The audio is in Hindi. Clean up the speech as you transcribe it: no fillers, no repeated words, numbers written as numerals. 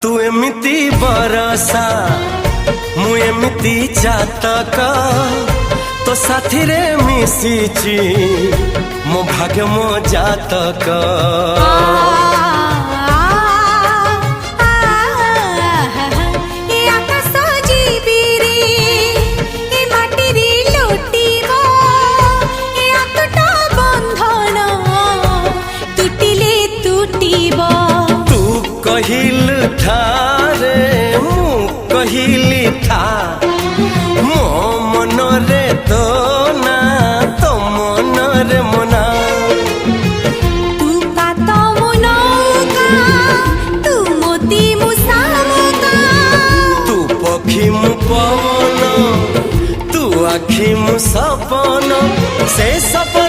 तू एमिति बरसा मु एमिति चातक तो साथी रे मिशिची मो भाग्य मो जातक। कहिल थारे मु कहिली था मो मन रे तो ना तो मन रे मना। तू का तो मुनौका तू मोती मुसामुका तू पखी मु पवन तू आखी मु सपन से सपन